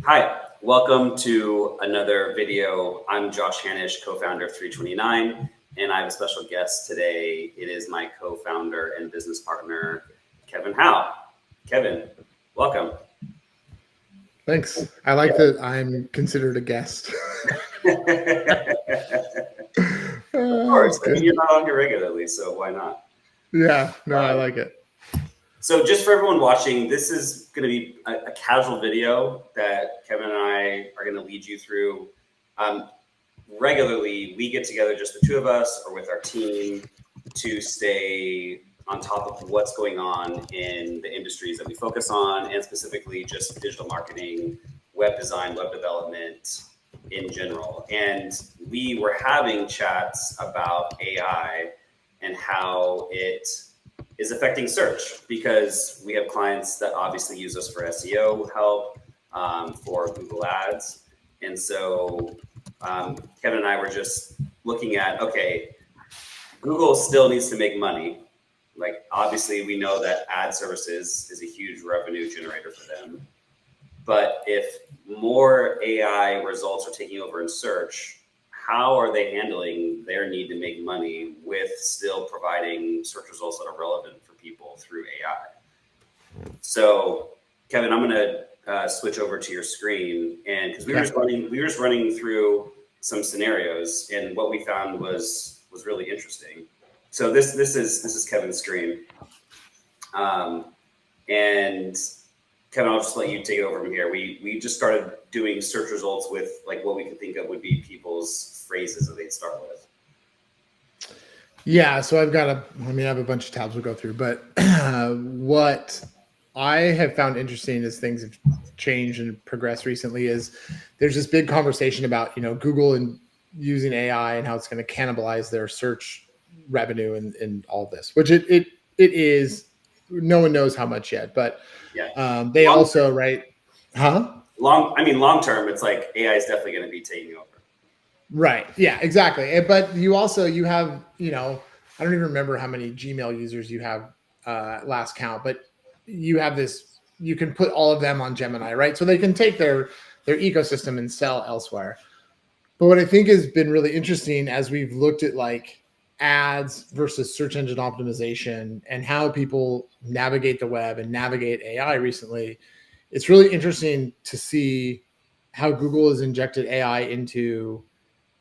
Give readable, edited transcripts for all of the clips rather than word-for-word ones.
Hi, welcome to another video. I'm Josh Hanish, co-founder of Three29, and I have a special guest today. It is my co-founder and business partner, Kevin Howe. Kevin, welcome. Thanks. I like that I'm considered a guest. Of course, I mean, you're not on here regularly, so why not? Yeah, no, I like it. So just for everyone watching, this is going to be a casual video that Kevin and I are going to lead you through. Regularly, we get together, just the two of us or with our team, to stay on top of what's going on in the industries that we focus on, and specifically just digital marketing, web design, web development in general. And we were having chats about AI and how it is affecting search, because we have clients that obviously use us for SEO help, for Google Ads. And so Kevin and I were just looking at, okay, Google still needs to make money. Like, obviously we know that ad services is a huge revenue generator for them. But if more AI results are taking over in search, how are they handling their need to make money with still providing search results that are relevant for people through AI? So, Kevin, I'm going to switch over to your screen, and because we were just running through some scenarios, and what we found was really interesting. So this is Kevin's screen, and Kevin, I'll just let you take it over from here. We just started doing search results with like what we could think of would be people's phrases that they'd start with. Yeah, so I have a bunch of tabs we'll go through, but what I have found interesting as things have changed and progressed recently is there's this big conversation about, Google and using AI and how it's going to cannibalize their search revenue and all this, which it is. No one knows how much yet, but yeah. They long also, term. Right? Huh? Long term, it's like AI is definitely going to be taking over. Right. Yeah, exactly. But you have, I don't even remember how many Gmail users you have last count, but you have this, you can put all of them on Gemini, right? So they can take their ecosystem and sell elsewhere. But what I think has been really interesting as we've looked at like ads versus search engine optimization and how people navigate the web and navigate AI recently, it's really interesting to see how Google has injected AI into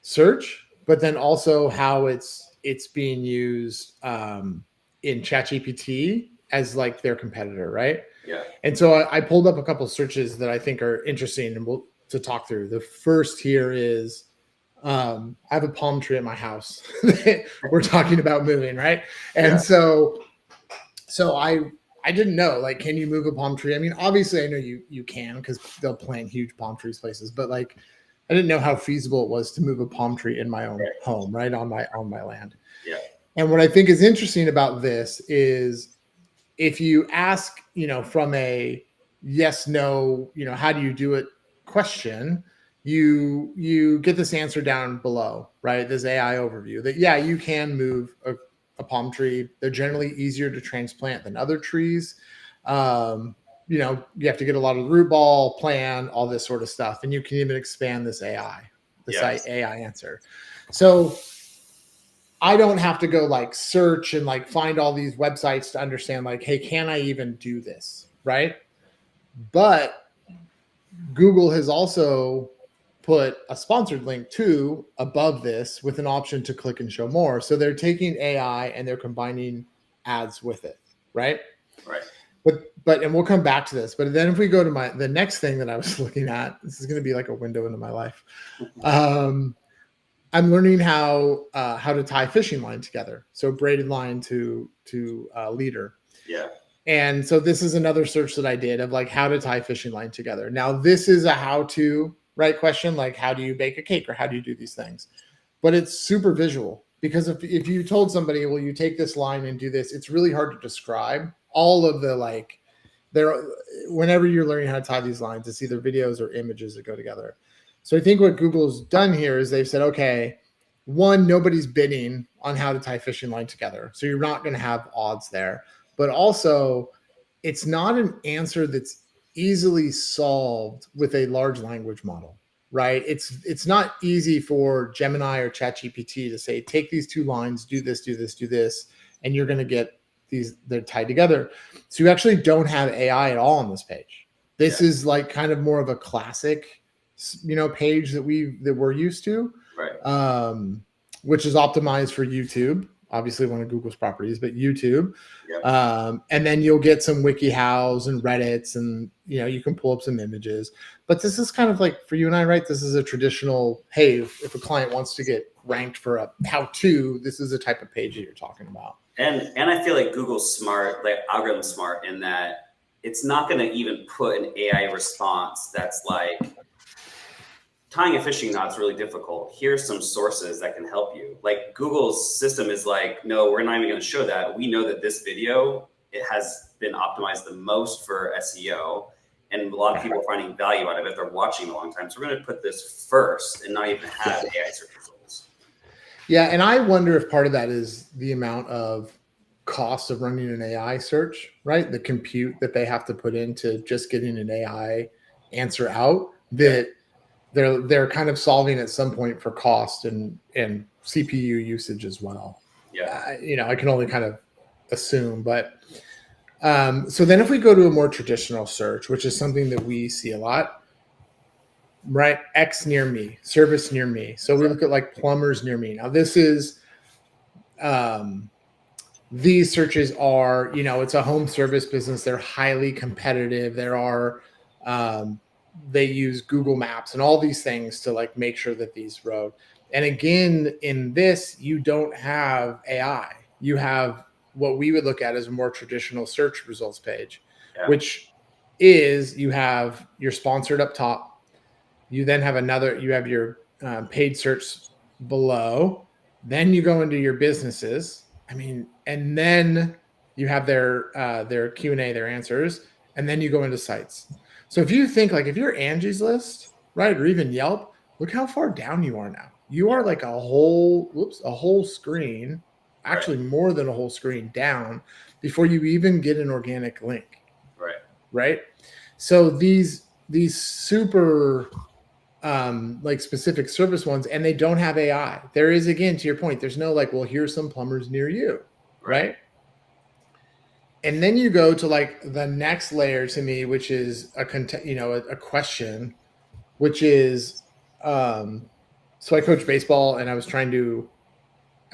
search, but then also how it's being used in ChatGPT as like their competitor, right? Yeah. And so I pulled up a couple of searches that I think are interesting and we'll to talk through. The first here is I have a palm tree at my house. We're talking about moving, right? And so I didn't know, like, can you move a palm tree? I mean, obviously I know you can, because they'll plant huge palm trees places, but like I didn't know how feasible it was to move a palm tree in my own home, right, on my land. Yeah. And what I think is interesting about this is if you ask, from a yes, no, how do you do it question, you get this answer down below, right? This AI overview that, yeah, you can move a palm tree. They're generally easier to transplant than other trees. You have to get a lot of root ball, plan, all this sort of stuff. And you can even expand this AI answer. So I don't have to go like search and like find all these websites to understand like, hey, can I even do this? Right. But Google has also put a sponsored link to above this with an option to click and show more. So they're taking AI and they're combining ads with it. Right. Right. But and we'll come back to this. But then if we go to the next thing that I was looking at, this is going to be like a window into my life. I'm learning how to tie fishing line together. So braided line to leader. Yeah. And so this is another search that I did of like how to tie fishing line together. Now this is a how-to, right, question, like how do you bake a cake or how do you do these things? But it's super visual, because if you told somebody, well, you take this line and do this, it's really hard to describe all of the like whenever you're learning how to tie these lines, it's either videos or images that go together. So I think what Google's done here is they've said, okay, one, nobody's bidding on how to tie fishing line together. So you're not going to have odds there. But also, it's not an answer that's easily solved with a large language model, right? It's not easy for Gemini or ChatGPT to say, take these two lines, do this, do this, do this, and you're going to get these, they're tied together. So you actually don't have AI at all on this page. This is like kind of more of a classic, page that we're used to, Right. which is optimized for YouTube, obviously one of Google's properties, but YouTube. Yep. And then you'll get some WikiHows and Reddits, and you can pull up some images. But this is kind of like for you and I, right? This is a traditional, hey, if a client wants to get ranked for a how-to, this is the type of page that you're talking about. And I feel like Google's smart, like algorithm smart, in that it's not going to even put an AI response that's like, tying a fishing knot's really difficult. Here's some sources that can help you. Like Google's system is like, no, we're not even going to show that. We know that this video, it has been optimized the most for SEO, and a lot of people are finding value out of it. They're watching a long time. So we're going to put this first and not even have AI search results. Yeah, and I wonder if part of that is the amount of cost of running an AI search, right? The compute that they have to put into just getting an AI answer out, that they're kind of solving at some point for cost and CPU usage as well. Yeah. I can only kind of assume, but so then if we go to a more traditional search, which is something that we see a lot, right? X near me, service near me. So we look at like plumbers near me. Now this is, these searches are, it's a home service business. They're highly competitive. They use Google Maps and all these things to like make sure that these road. And again, in this, you don't have AI. You have what we would look at as a more traditional search results page, which is you have your sponsored up top. You then have you have your paid search below. Then you go into your businesses. And then you have their Q&A, their answers, and then you go into sites. So if you think like if you're Angie's List, right, or even Yelp, look how far down you are now. You are like a whole screen, actually more than a whole screen down before you even get an organic link. Right. So these super like specific service ones, and they don't have AI. There is, again, to your point, there's no like, well, here's some plumbers near you, right? And then you go to like the next layer to me, which is a question, which is, so I coach baseball, and I was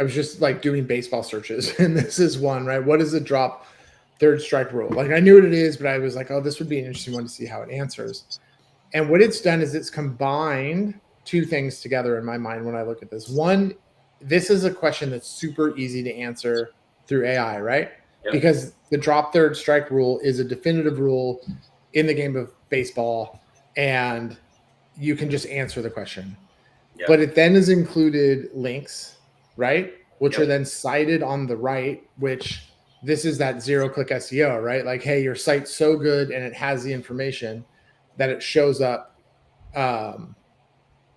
just like doing baseball searches, and this is one, right? What is the drop third strike rule? Like I knew what it is, but I was like, oh, this would be an interesting one to see how it answers. And what it's done is it's combined two things together in my mind when I look at this. One, this is a question that's super easy to answer through AI, right? Yep. Because the drop third strike rule is a definitive rule in the game of baseball, and you can just answer the question. Yep. But it then is included links, right? Which are then cited on the right, which this is that zero-click SEO, right? Like, hey, your site's so good and it has the information that it shows up.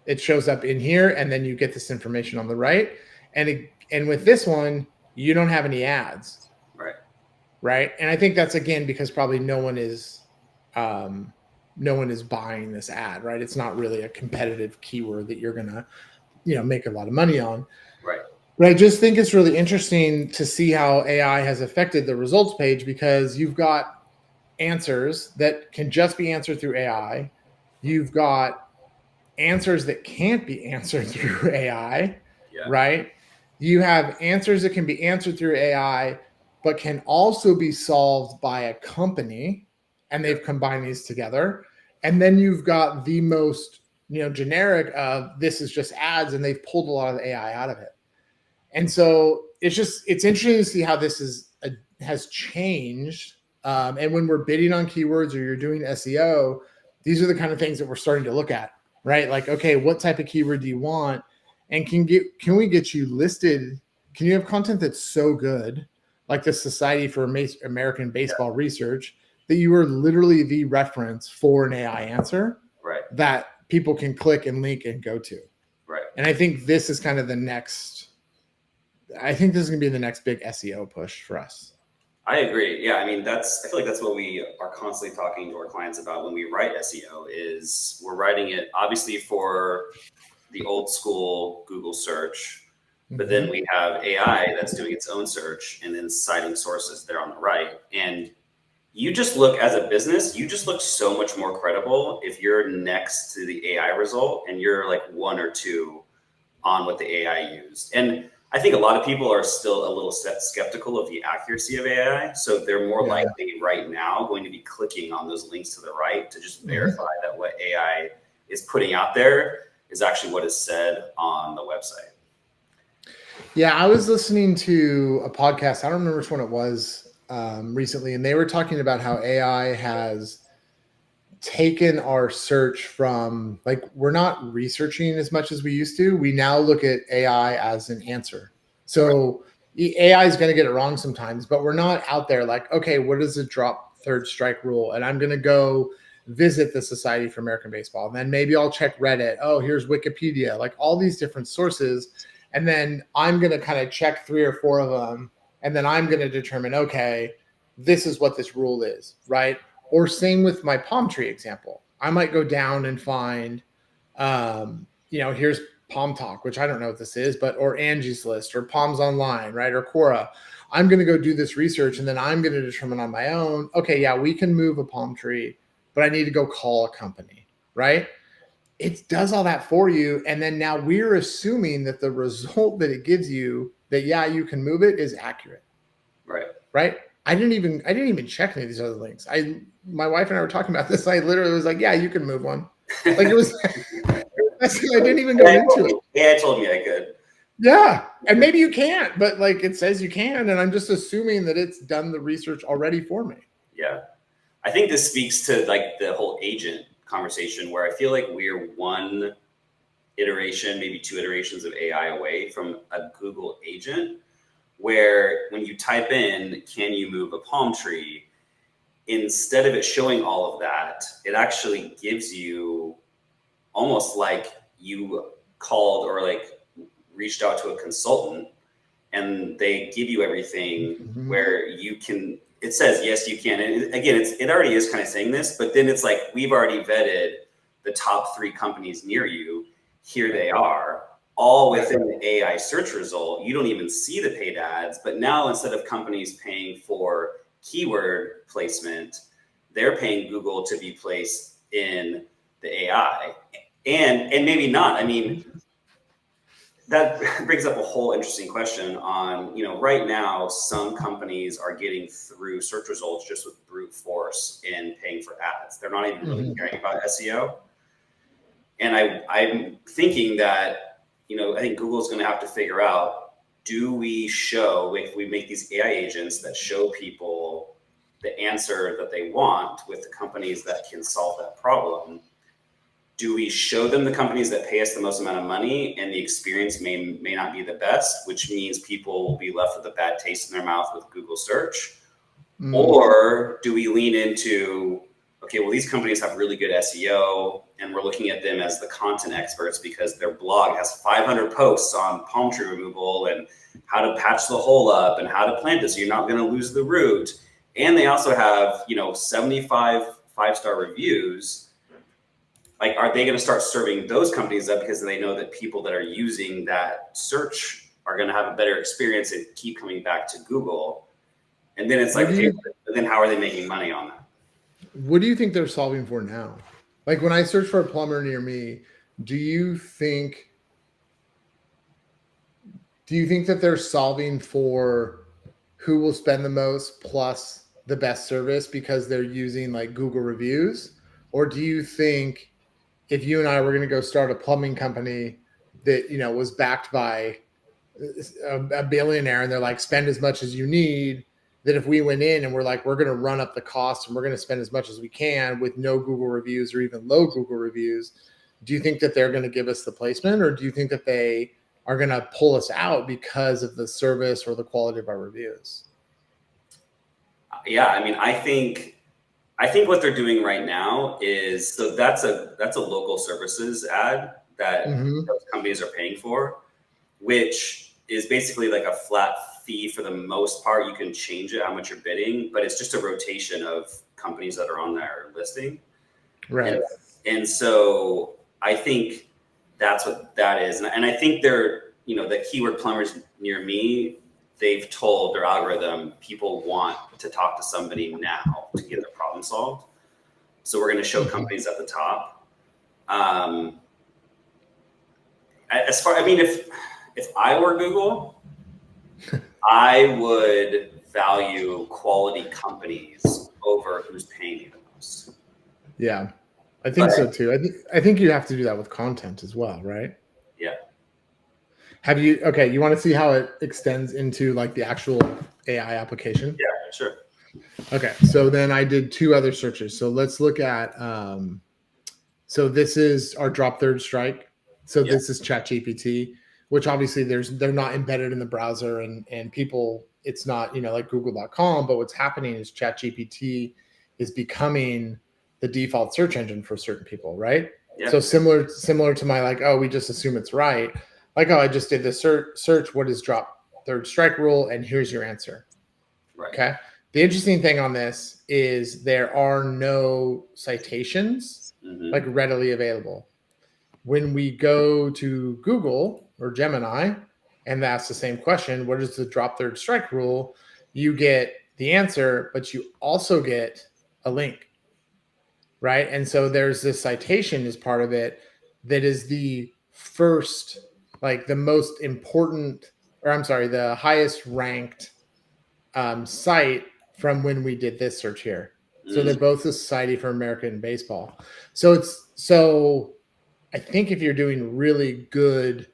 It shows up in here, and then you get this information on the right. And with this one, you don't have any ads, right? And I think that's again because probably no one is buying this ad, right? It's not really a competitive keyword that you're gonna, make a lot of money on, right? But I just think it's really interesting to see how AI has affected the results page, because you've got answers that can just be answered through AI. You've got answers that can't be answered through AI, right? You have answers that can be answered through AI, but can also be solved by a company, and they've combined these together. And then you've got the most, generic of this is just ads, and they've pulled a lot of the AI out of it. And so it's interesting to see how this has changed. And when we're bidding on keywords or you're doing SEO, these are the kind of things that we're starting to look at, right? Like, okay, what type of keyword do you want? And can we get you listed? Can you have content that's so good, like the Society for American Baseball Research, that you are literally the reference for an AI answer, right? That people can click and link and go to, right? And I think this is kind of the next. I think this is going to be the next big SEO push for us. I agree. Yeah, I mean, I feel like that's what we are constantly talking to our clients about when we write SEO is we're writing it obviously for the old school Google search, but then we have AI that's doing its own search and then citing sources there on the right. And you just look as a business, you just look so much more credible if you're next to the AI result and you're like one or two on what the AI used. And I think a lot of people are still a little skeptical of the accuracy of AI. So they're more likely right now going to be clicking on those links to the right to just verify that what AI is putting out there is actually what is said on the website. Yeah, I was listening to a podcast. I don't remember which one it was recently, and they were talking about how AI has taken our search from, like, we're not researching as much as we used to. We now look at AI as an answer. So AI is going to get it wrong sometimes, but we're not out there like, okay, what is the drop third strike rule? And I'm going to go visit the Society for American Baseball. And then maybe I'll check Reddit. Oh, here's Wikipedia, like all these different sources. And then I'm going to kind of check 3 or 4 of them. And then I'm going to determine, okay, this is what this rule is, right? Or same with my palm tree example. I might go down and find, here's Palm Talk, which I don't know what this is, or Angie's List or Palms Online, right? Or Quora. I'm going to go do this research and then I'm going to determine on my own, okay, yeah, we can move a palm tree, but I need to go call a company, right? It does all that for you. And then now we're assuming that the result that it gives you, that, yeah, you can move it, is accurate. Right. I didn't even check any of these other links. My wife and I were talking about this. I literally was like, yeah, you can move one. Like it was, I didn't even go into it. Yeah, told me I could. Yeah. And maybe you can't, but like it says you can. And I'm just assuming that it's done the research already for me. Yeah. I think this speaks to like the whole agent conversation where I feel like we're one iteration, maybe 2 iterations of AI away from a Google agent, where when you type in, can you move a palm tree? Instead of it showing all of that, it actually gives you almost like you called or like reached out to a consultant and they give you everything where you can, it says, yes, you can. And again, it already is kind of saying this, but then it's like, we've already vetted the top 3 companies near you. Here they are, all within the AI search result. You don't even see the paid ads, but now instead of companies paying for keyword placement, they're paying Google to be placed in the AI. And maybe not. I mean, that brings up a whole interesting question on, right now, some companies are getting through search results just with brute force in paying for ads. They're not even really caring about SEO. And I'm thinking that, I think Google's going to have to figure out, do we show, if we make these AI agents that show people the answer that they want with the companies that can solve that problem, do we show them the companies that pay us the most amount of money and the experience may not be the best, which means people will be left with a bad taste in their mouth with Google search? Or do we lean into, okay, well, these companies have really good SEO and we're looking at them as the content experts because their blog has 500 posts on palm tree removal and how to patch the hole up and how to plant it so you're not going to lose the root. And they also have, 75 5-star reviews. Like, are they going to start serving those companies up because they know that people that are using that search are going to have a better experience and keep coming back to Google? And then it's like, okay, then how are they making money on that? What do you think they're solving for now? Like when I search for a plumber near me, do you think that they're solving for who will spend the most plus the best service because they're using like Google reviews? Or do you think if you and I were going to go start a plumbing company that, was backed by a billionaire and they're like, spend as much as you need, that if we went in and we're like, we're going to run up the cost and we're going to spend as much as we can with no Google reviews or even low Google reviews, do you think that they're going to give us the placement, or do you think that they are going to pull us out because of the service or the quality of our reviews? Yeah, I mean, I think what they're doing right now is, so that's a local services ad that those companies are paying for, which is basically like a flat fee for the most part. You can change it how much you're bidding, but it's just a rotation of companies that are on their listing. Right. And so I think that's what that is. And I think they're, the keyword plumbers near me, they've told their algorithm, people want to talk to somebody now to get their problem solved. So we're going to show companies at the top. If I were Google, I would value quality companies over who's paying you the most. Yeah, I think so too. I think you have to do that with content as well, right? Yeah. You want to see how it extends into like the actual AI application? Yeah, sure. Okay, so then I did 2 other searches. So let's look at, so this is our drop third strike. So this is ChatGPT, which obviously they're not embedded in the browser and people, it's not, like google.com, but what's happening is ChatGPT is becoming the default search engine for certain people, right? Yeah. So similar to my like, oh, we just assume it's right. Like, oh, I just did this search. What is drop third strike rule? And here's your answer. Right. Okay. The interesting thing on this is there are no citations like readily available. When we go to Google or Gemini and ask the same question, what is the drop third strike rule? You get the answer, but you also get a link, right? And so there's this citation as part of it that is the first, like the most important, or I'm sorry, the highest ranked site from when we did this search here. So they're both the Society for American Baseball. So I think if you're doing really good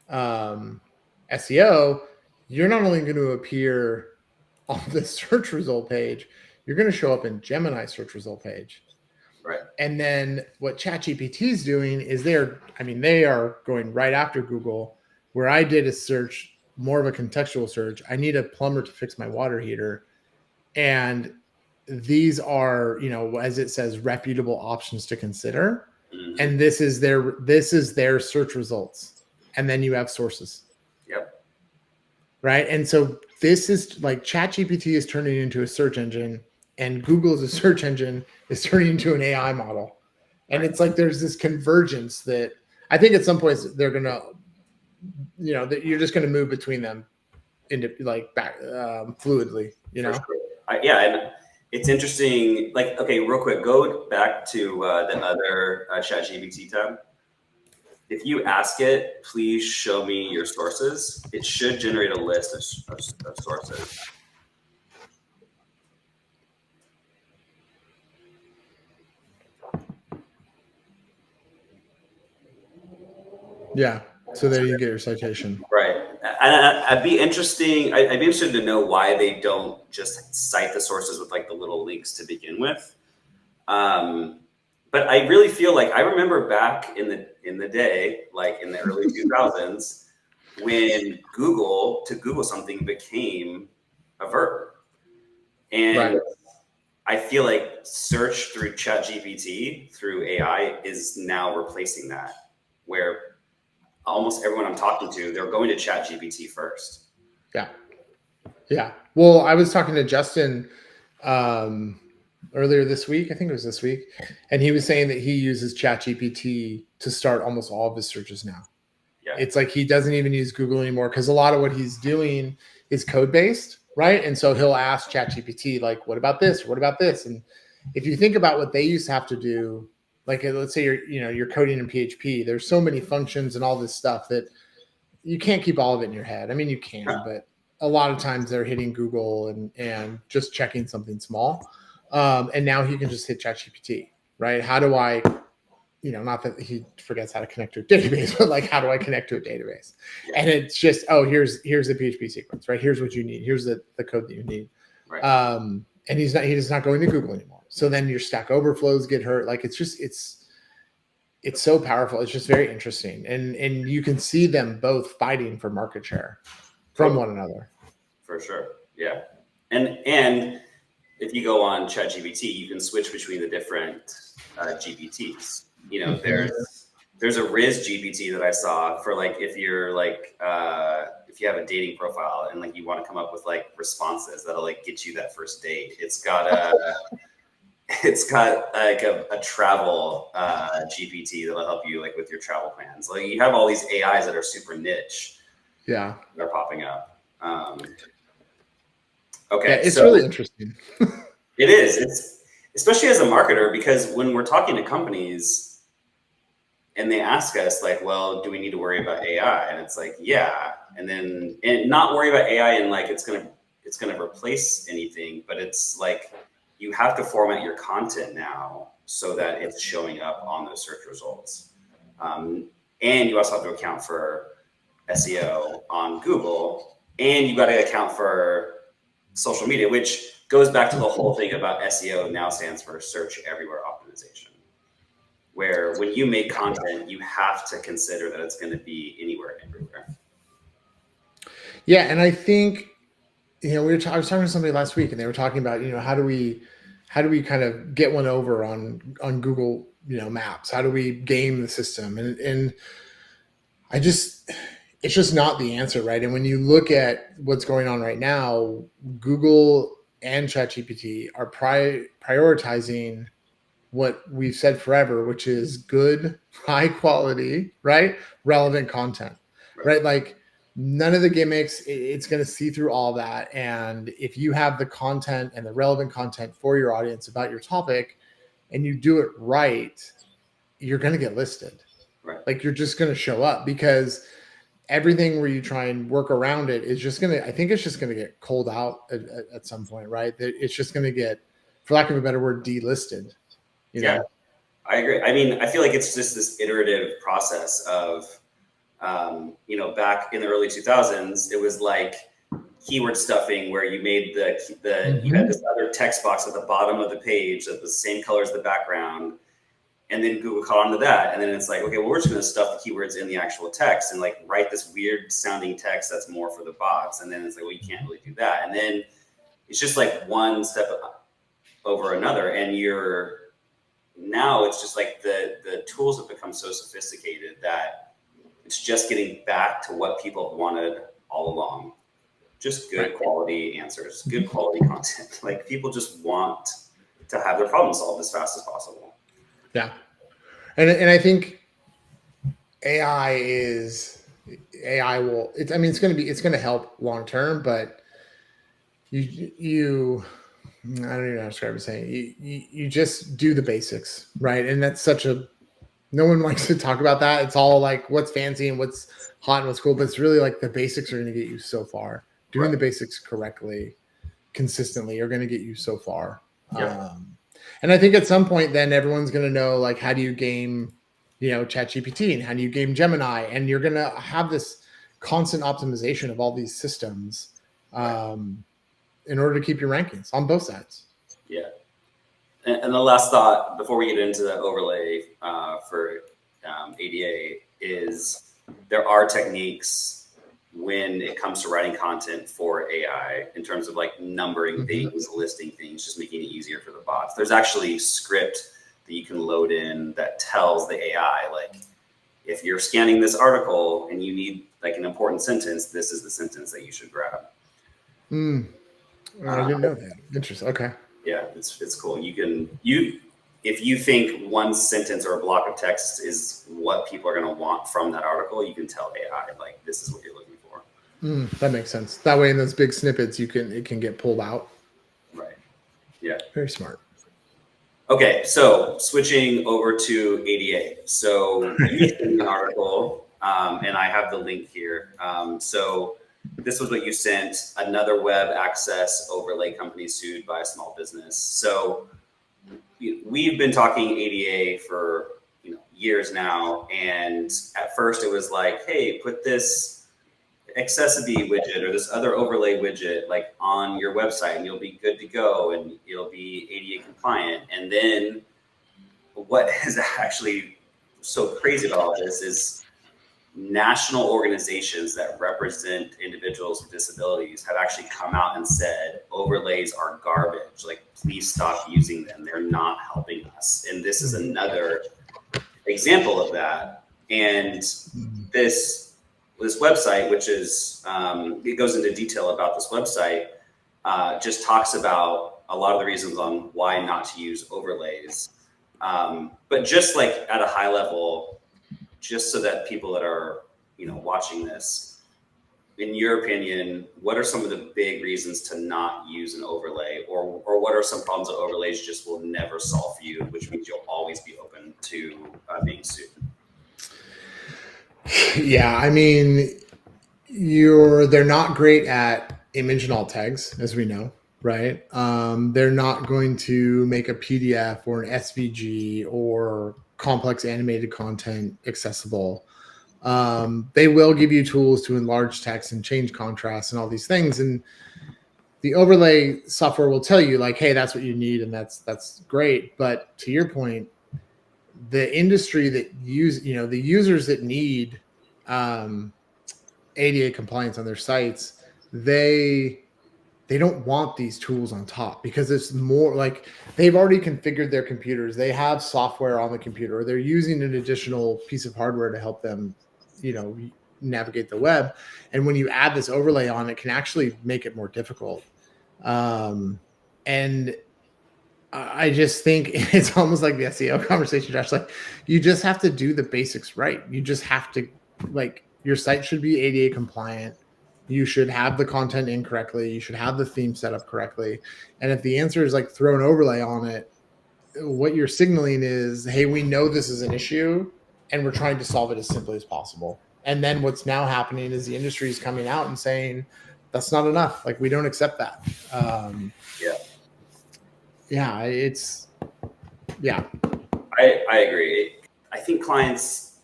SEO, you're not only going to appear on the search result page, you're going to show up in Gemini search result page. Right. And then what ChatGPT is doing is they are going right after Google, where I did a search, more of a contextual search. I need a plumber to fix my water heater. And these are, as it says, reputable options to consider. And this is their search results. And then you have sources. Yep. Right. And so this is like ChatGPT is turning into a search engine, and Google as a search engine is turning into an AI model. And it's like there's this convergence that I think at some points they're gonna, that you're just gonna move between them into like back fluidly, For sure. And it's interesting. Like, okay, real quick, go back to the other ChatGPT tab. If you ask it, please show me your sources, it should generate a list of sources. Yeah. So there you get your citation. Right. And I'd be interested to know why they don't just cite the sources with like the little links to begin with. But I really feel like I remember back in the day, like in the early 2000s, when to Google something became a verb. And I feel like search through ChatGPT, through AI, is now replacing that, where almost everyone I'm talking to, they're going to ChatGPT first. Yeah. Yeah. Well, I was talking to Justin earlier this week. I think it was this week. And he was saying that he uses ChatGPT to start almost all of his searches now. Yeah. It's like he doesn't even use Google anymore because a lot of what he's doing is code-based, right? And so he'll ask ChatGPT, like, what about this? What about this? And if you think about what they used to have to do, like let's say you're coding in PHP, there's so many functions and all this stuff that you can't keep all of it in your head. I mean, you can, but a lot of times they're hitting Google and just checking something small. And now he can just hit ChatGPT, right? How do I, not that he forgets how to connect to a database, but like, how do I connect to a database? And it's just, here's the PHP sequence, right? Here's what you need. Here's the code that you need. Right. And he's not going to Google anymore. So then your Stack Overflows get hurt. Like it's so powerful. It's just very interesting. And you can see them both fighting for market share from one another. For sure. Yeah. And if you go on ChatGPT, you can switch between the different GPTs. There's a Riz GPT that I saw for like if if you have a dating profile and like you want to come up with like responses that'll like get you that first date, it's got like a travel GPT that'll help you like with your travel plans. Like you have all these AIs that are super niche. Yeah. They're popping up. Okay. Yeah, it's really interesting. It is. It's especially as a marketer, because when we're talking to companies and they ask us like, well, do we need to worry about AI? And it's like, yeah. And not worry about AI and like, it's going to replace anything, but it's like, you have to format your content now so that it's showing up on those search results. And you also have to account for SEO on Google, and you got to account for social media, which goes back to the whole thing about SEO now stands for search everywhere optimization, where when you make content, you have to consider that it's going to be anywhere, everywhere. Yeah. And I think, I was talking to somebody last week and they were talking about, how do we kind of get one over on Google, Maps? How do we game the system? And it's just not the answer, right? And when you look at what's going on right now, Google and ChatGPT are prioritizing what we've said forever, which is good, high quality, right? Relevant content, right? Like none of the gimmicks, it's going to see through all that. And if you have the content and the relevant content for your audience about your topic and you do it right, you're going to get listed. Right. Like you're just going to show up, because everything where you try and work around it is just I think it's just going to get cold out at some point, right? It's just going to get, for lack of a better word, delisted. Yeah, I agree. I mean, I feel like it's just this iterative process of, back in the early 2000s, it was like keyword stuffing where you made you had this other text box at the bottom of the page that was the same color as the background. And then Google caught on to that. And then it's like, okay, well, we're just going to stuff the keywords in the actual text and like write this weird sounding text that's more for the bots. And then it's like, well, you can't really do that. And then it's just like one step over another. And now it's just like the tools have become so sophisticated that it's just getting back to what people have wanted all along. Just good quality answers, good quality content. Like people just want to have their problem solved as fast as possible. Yeah. And I think AI will, it's going to help long-term, but you I don't even know how to describe it, saying you just do the basics, right? And that's no one likes to talk about that. It's all like what's fancy and what's hot and what's cool, but it's really like the basics are going to get you so far. Doing the basics correctly, consistently, are going to get you so far. Yeah. And I think at some point then everyone's going to know, like, how do you game, ChatGPT, and how do you game Gemini? And you're going to have this constant optimization of all these systems in order to keep your rankings on both sides. Yeah. And the last thought before we get into the overlay for ADA is there are techniques when it comes to writing content for AI in terms of like numbering things, listing things, just making it easier for the bots. There's actually script that you can load in that tells the AI, like, if you're scanning this article and you need like an important sentence, this is the sentence that you should grab. I didn't know that. Interesting. Okay. Yeah, it's cool. If you think one sentence or a block of text is what people are going to want from that article, you can tell AI, like, this is what you're looking for. That makes sense. That way, in those big snippets, it can get pulled out. Right. Yeah. Very smart. Okay, so switching over to ADA. So you sent an article, and I have the link here. So this was what you sent: another web access overlay company sued by a small business. So we've been talking ADA for years now, and at first it was like, hey, put this accessibility widget or this other overlay widget like on your website and you'll be good to go and it'll be ADA compliant. And then what is actually so crazy about all this is national organizations that represent individuals with disabilities have actually come out and said overlays are garbage. Like, please stop using them. They're not helping us. And this is another example of that. And this this website, which is, it goes into detail about this website, just talks about a lot of the reasons on why not to use overlays. But just like at a high level, just so that people that are, watching this, in your opinion, what are some of the big reasons to not use an overlay, or what are some problems that overlays just will never solve for you, which means you'll always be open to being sued? Yeah, I mean, they're not great at image and alt tags, as we know, right? They're not going to make a PDF or an SVG or complex animated content accessible. They will give you tools to enlarge text and change contrast and all these things. And the overlay software will tell you like, hey, that's what you need. And that's great. But to your point, the industry that the users that need ADA compliance on their sites, they don't want these tools on top, because it's more like they've already configured their computers. They have software on the computer, or they're using an additional piece of hardware to help them, navigate the web. And when you add this overlay on, it can actually make it more difficult. And I just think it's almost like the SEO conversation, Josh. Like, you just have to do the basics right. You just have to, like, your site should be ADA compliant. You should have the content in correctly. You should have the theme set up correctly. And if the answer is like throw an overlay on it, what you're signaling is, hey, we know this is an issue and we're trying to solve it as simply as possible. And then what's now happening is the industry is coming out and saying, that's not enough. Like, we don't accept that. I agree. I think clients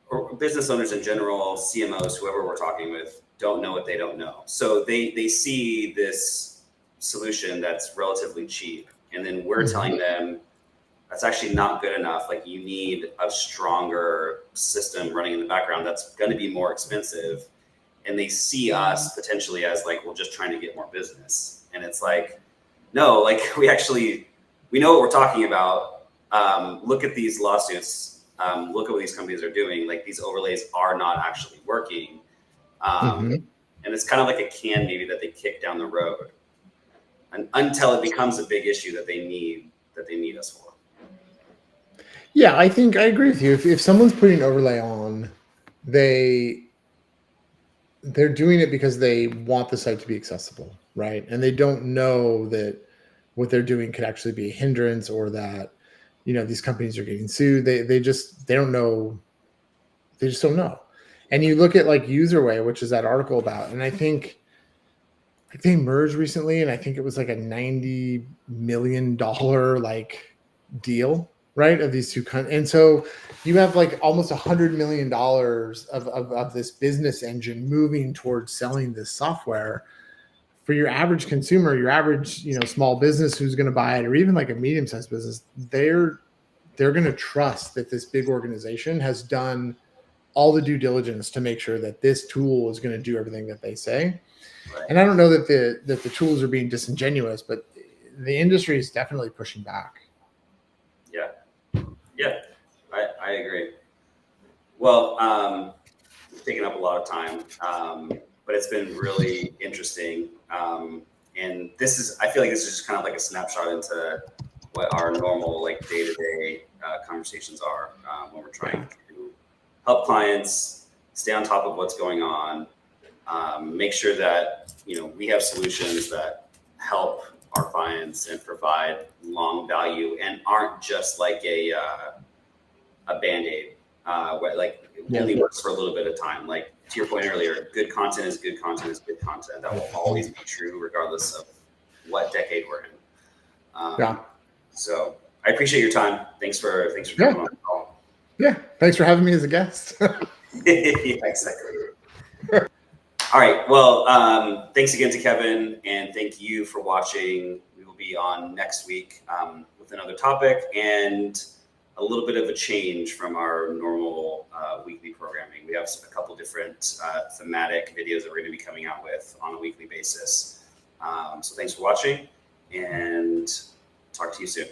or business owners in general, CMOs, whoever we're talking with, don't know what they don't know. So they see this solution that's relatively cheap, and then we're telling them that's actually not good enough. Like, you need a stronger system running in the background that's going to be more expensive. And they see us potentially as like, we're just trying to get more business. And it's like, no, like, we know what we're talking about. Look at these lawsuits. Look at what these companies are doing. Like, these overlays are not actually working. And it's kind of like a can maybe that they kick down the road, and until it becomes a big issue that they need us for. Yeah, I think I agree with you. If someone's putting overlay on, they're doing it because they want the site to be accessible, right? And they don't know that what they're doing could actually be a hindrance, or that, these companies are getting sued. They don't know. They just don't know. And you look at like Userway, which is that article about, and I think they merged recently, and I think it was like a $90 million like deal, right, of these two countries. And so you have like almost $100 million of this business engine moving towards selling this software. For your average consumer, your average, small business who's going to buy it, or even like a medium-sized business, they're going to trust that this big organization has done all the due diligence to make sure that this tool is going to do everything that they say. Right. And I don't know that the tools are being disingenuous, but the industry is definitely pushing back. Yeah, I agree. Well, we've taken up a lot of time, but it's been really interesting. And I feel like this is just kind of like a snapshot into what our normal like day-to-day conversations are when we're trying to help clients stay on top of what's going on, make sure that we have solutions that help our clients and provide long value and aren't just like a Band-Aid, like it only works for a little bit of time. Like, to your point earlier, good content is good content is good content. That will always be true regardless of what decade we're in. So I appreciate your time. Thanks for coming on the call. Yeah, thanks for having me as a guest. Yeah, exactly. All right. Well, thanks again to Kevin, and thank you for watching. We will be on next week with another topic and a little bit of a change from our normal weekly programming. We have a couple different thematic videos that we're going to be coming out with on a weekly basis. So thanks for watching, and talk to you soon.